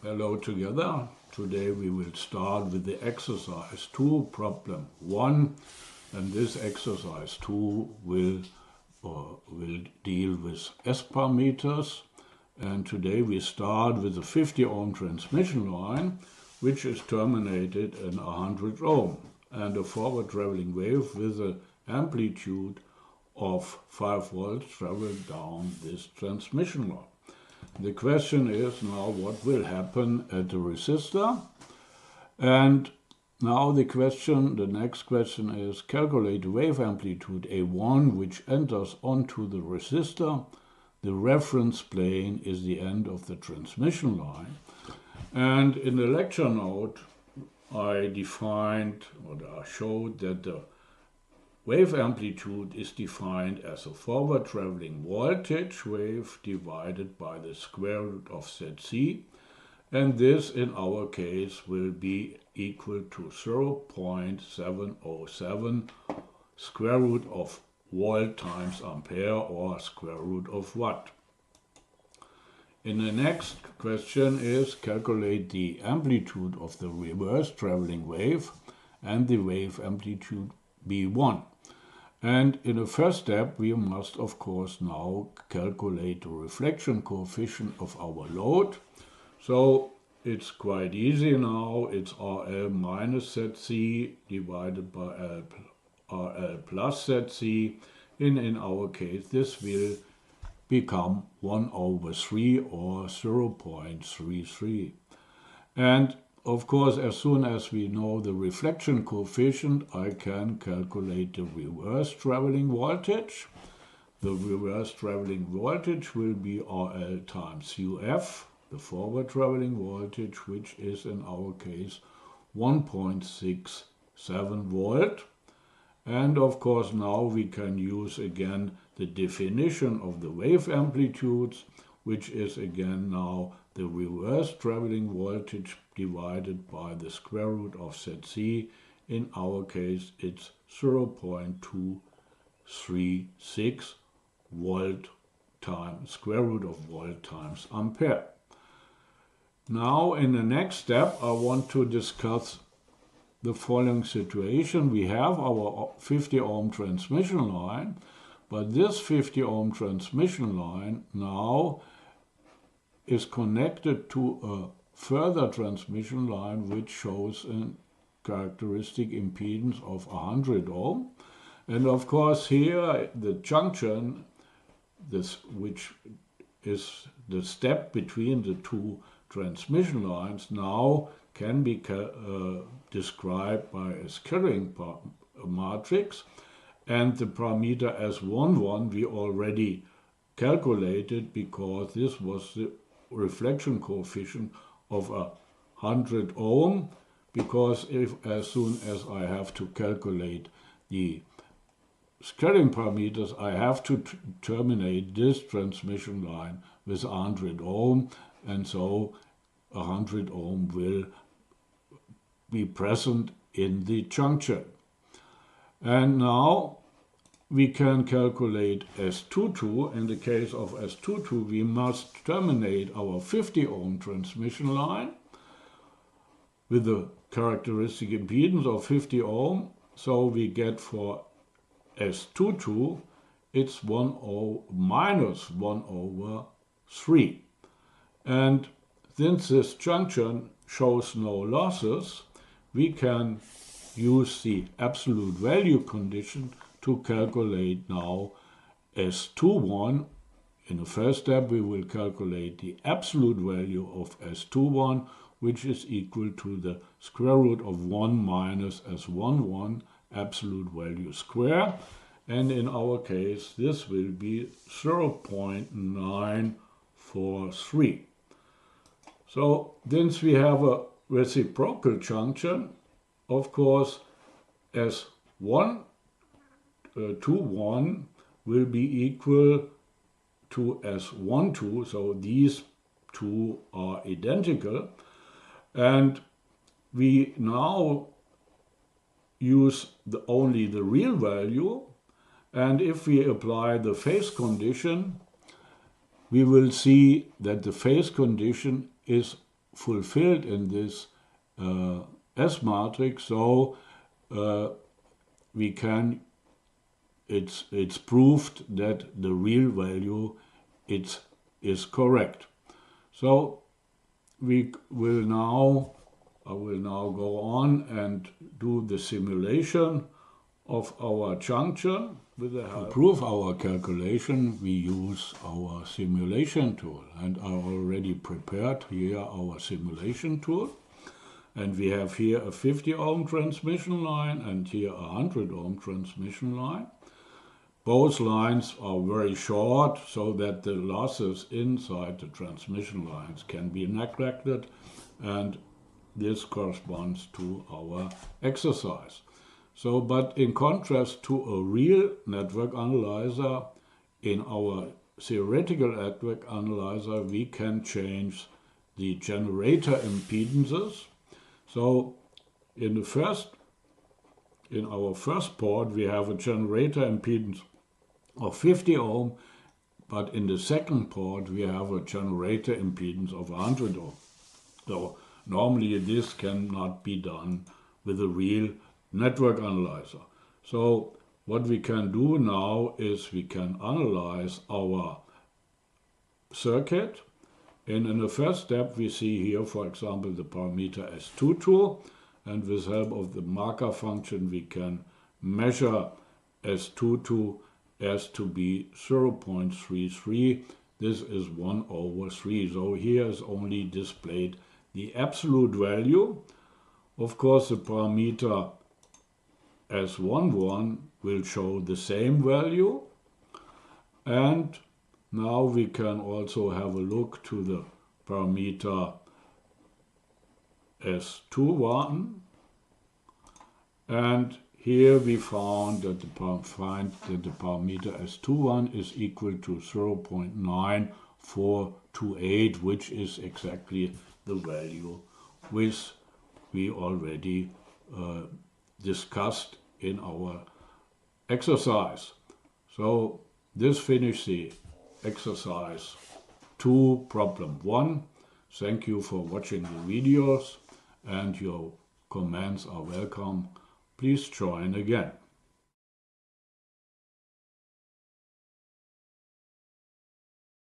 Hello together. Today we will start with the exercise 2, problem 1, and this exercise 2 will deal with S parameters. And today we start with a 50 ohm transmission line, which is terminated in 100 ohm, and a forward traveling wave with an amplitude of 5 volts travel down this transmission line. The question is now what will happen at the resistor, and now the next question is calculate the wave amplitude A1 which enters onto the resistor. The reference plane is the end of the transmission line, and in the lecture note I showed that the wave amplitude is defined as a forward traveling voltage wave divided by the square root of Zc, and this in our case will be equal to 0.707 square root of volt times ampere, or square root of watt. In the next question is calculate the amplitude of the reverse traveling wave and the wave amplitude B1. And in the first step, we must, of course, now calculate the reflection coefficient of our load. So it's quite easy now. It's RL minus ZC divided by RL plus ZC. In our case, this will become 1/3 or 0.33. And of course, as soon as we know the reflection coefficient, I can calculate the reverse traveling voltage. The reverse traveling voltage will be RL times UF, the forward traveling voltage, which is in our case 1.67 volt. And of course, now we can use again the definition of the wave amplitudes, which is again now the reverse traveling voltage divided by the square root of Zc. In our case, it's 0.236 volt times square root of volt times ampere. Now, in the next step, I want to discuss the following situation. We have our 50 ohm transmission line, but this 50 ohm transmission line now is connected to a further transmission line which shows a characteristic impedance of 100 ohm. And of course here the junction, which is the step between the two transmission lines, now can be described by a scattering matrix, and the parameter S11 we already calculated because this was the reflection coefficient of 100 ohm, because as soon as I have to calculate the scattering parameters, I have to terminate this transmission line with 100 ohm, and so 100 ohm will be present in the junction. And now we can calculate S22. In the case of S22, we must terminate our 50 ohm transmission line with the characteristic impedance of 50 ohm. So we get for S22, it's minus 1/3. And since this junction shows no losses, we can use the absolute value condition to calculate now S21. In the first step, we will calculate the absolute value of S21, which is equal to the square root of 1 minus S11 absolute value square. And in our case, this will be 0.943. So since we have a reciprocal junction, of course, S21 will be equal to S12, so these two are identical. And we now use only the real value, and if we apply the phase condition, we will see that the phase condition is fulfilled in this S matrix, so we can, it's proved that the real value is correct. So I will now go on and do the simulation of our junction. To prove our calculation, we use our simulation tool, and I already prepared here our simulation tool. And we have here a 50 ohm transmission line and here a 100 ohm transmission line. Both lines are very short, so that the losses inside the transmission lines can be neglected, and this corresponds to our exercise. So, but in contrast to a real network analyzer, in our theoretical network analyzer, we can change the generator impedances. So in our first port, we have a generator impedance of 50 ohm, but in the second port, we have a generator impedance of 100 ohm. So normally this cannot be done with a real network analyzer. So what we can do now is we can analyze our circuit. And in the first step, we see here, for example, the parameter S22, and with help of the marker function, we can measure S22 as to be 0.33. This is 1/3. So here is only displayed the absolute value. Of course, the parameter S11 will show the same value. And now we can also have a look to the parameter S21. And here we found that the parameter S21 is equal to 0.9428, which is exactly the value which we already discussed in our exercise. So this finishes the exercise 2, problem 1. Thank you for watching the videos, and your comments are welcome. Please join again.